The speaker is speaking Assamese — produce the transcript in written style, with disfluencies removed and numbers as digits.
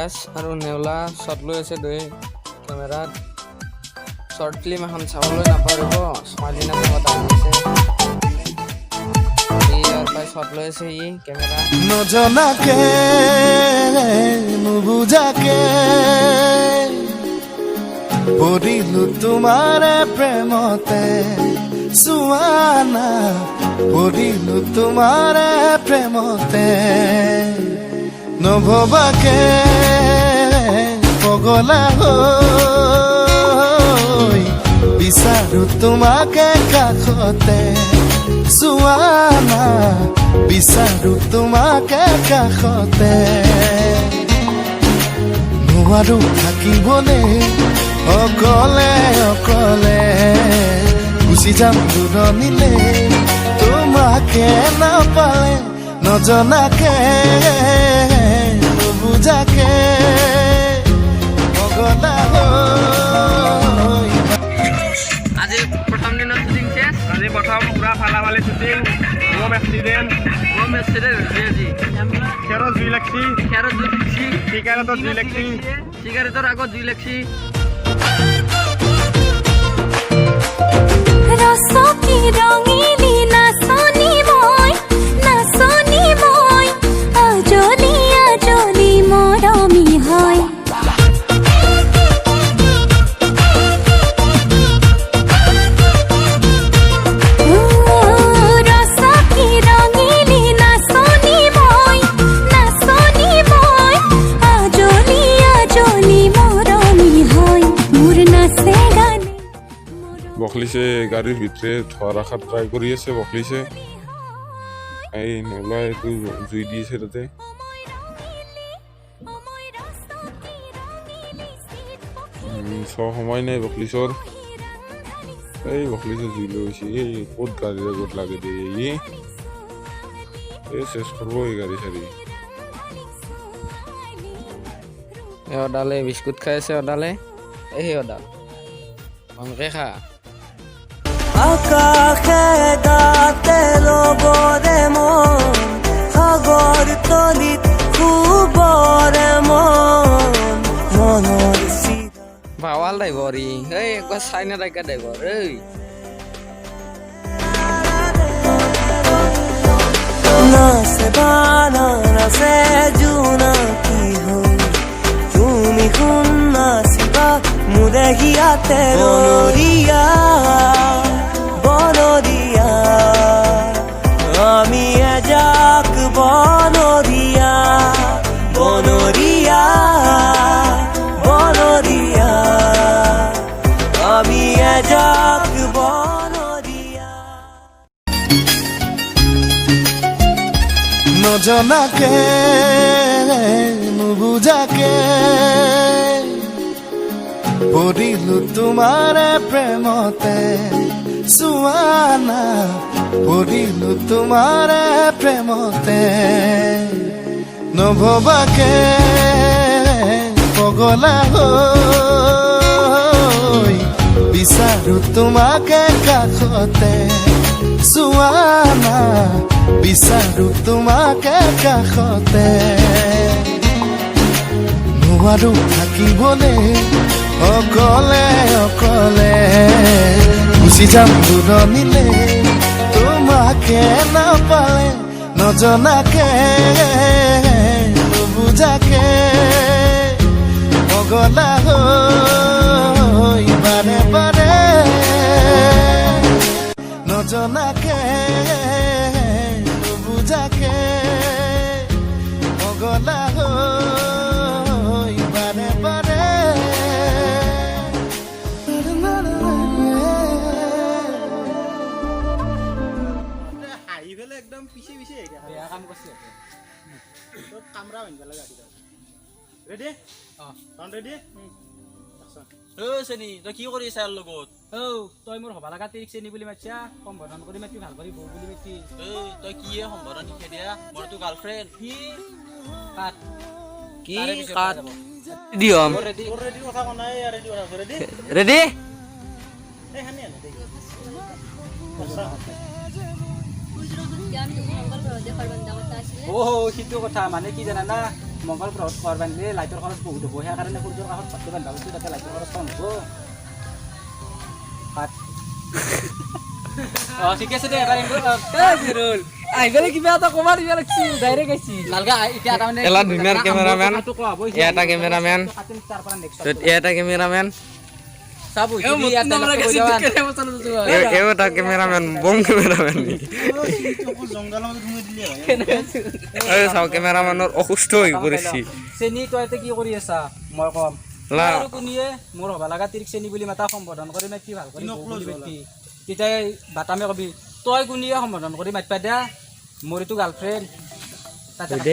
ৰিয়াজ আৰু নেওলা শ্বট লৈ আছে দুই কেমেৰাত শ্বৰ্ট ফিল্ম এখন চাবলৈ নাপাৰিব স্মাইলি নামৰ এটা আছে ইয়াৰ পাই শ্বট লৈ আছে ই কেমেৰা নজনাকে নুবুজাকে পৰিলো তোমাৰ প্ৰেমতে সুৱানা পৰিলো তোমাৰ প্ৰেমতে নভবাকে পগলা হৈ বিচাৰো তোমাকে কাষতে সুৱানা বিচাৰো তোমাকে কাষতে নোৱাৰো থাকিবলে অকলে অকলে গুচি যাম দূৰণিলে তোমাকে নাপালে নজনাকে নুবুজাকে পগলা হৈ আজি প্ৰথম দিনৰ শ্বুটিং শেষ আজি প্ৰথম পুৰা ফালাফালি শ্বুটিং হোম এক্সিডেণ্ট আজি খেৰত জুই লাগছি খেৰত জুই লাগছি চিগাৰেটত জুই লাগছি চিগাৰেটৰ আগত জুই লাগছি ৰসকি ৰঙিলি নাচনি মই আজলি আজলি মৰমি হয় ৰসকি ৰঙিলি নাচনি মই আজলি আজলি মৰমি হয় মোৰ নাচে গানে বখলিছে গাড়ির ভিতরে ধোয়া রাখার ট্রাই করি আছে বখলিছে এই নেওলা একটু জুই দিয়েছে তাতে সময় নাই বখলিছর এই বখলিছে জুই লৈছে এই ক'ত গাড়ির আগত লাগে দিয়ে এই শেষ করবো এই গাড়ি সারি অডালে বিস্কুট খাই আছে অডালে এই অডাল অংকে খা আকাশে গাতে লবৰে মন সাগৰ তলিত শুবৰে মনৰ ভাৱাল ড্ৰাইভৰ ই এই একবাৰ চাইনা টাইকা ড্ৰাইভৰ এই নাচে বানা নাচে জোনাকী হৈ তুমি শুন নাচিবা মোৰে হিয়াতে বনৰীয়া আমি এজাক বনৰীয়া আমি এজাক বনৰীয়া নজনাকে নুবুজাকে পৰিলো তোমাৰ প্ৰেমতে সুৱানা পৰিলো তোমাৰ প্ৰেমতে নভবাকে পগলা হৈ বিচাৰো তোমাকে কাষতে সুৱানা বিচাৰো তোমাকে কাষতে নোৱাৰো থাকিবলে অকলে অকলে গুচি যাম দূৰণিলে তোমাকে নাপালে নজনাকে নুবুজাকে পগলা হৈ বাৰে বাৰে নজনাকে নুবুজাকে পগলা হৈ বাৰে বাৰে একদম পিছে পিছে বেয়া কাম কৰিছে কামৰা বান্ধিব লাগে ৰেডি ৰেডি চেনি তই কি কৰি আছা লগত তই মোৰ হবা লগা তিৰিক চেনি বুলি মাতিছা সম্বোধন কৰি মাতি ভাল কৰি বৌ বুলি মাতি তই কি সম্বোধন শিকাই দিয়া মোৰ তো গাৰ্লফ্ৰেণ্ড কি কাট কি কাট দিয়ম ৰেডি কথা কোৱা নাই ৰেডি কথা ৰেডি ৰেডি এই হানি আনে দেই সিটো কথা মানে কি জানা না মংগল গ্ৰহত ঘৰ বান্ধিলে লাইটৰ খৰচ বহুত হ'ব সেইকাৰণে সূৰ্যৰ কাষত ঘৰটো বান্ধা গৈছে তাতে লাইটৰ খৰচ কম হ'ব কাট ঠিক আছে দে এবাৰ আহিবলে কিবা এটা কবা দিবা লাগছি ডাইৰেক্ট আইছি নালগা এতিয়া তাৰমানে এলা ধুনীয়াৰ কেমেৰামেন কথাটো কোৱা হ'ব এয়া এটা কেমেৰামেন কাটিম তাৰ পৰা নেক্সট এয়া এটা কেমেৰামেন চাবো ইয়াত এও এটা কেমেৰামেন বম কেমেৰামেন এই চাও কেমেৰামেনৰ অসুস্থ হৈ পৰিছি চেনি তই এতিয়া কি কৰি আছা মই কম লা আৰু কোনিয়ে মোৰ হবা লাগা তিৰিক চেনি বুলি মাতা সম্বোধন কৰি মাতি ভাল কৰি বুলি মাতি তেতিয়া বাটামে কবি তই কোনিয়ে সম্বোধন কৰি মাতবা দিয়া মোৰ এইটো গাৰ্লফ্ৰেণ্ড তাতে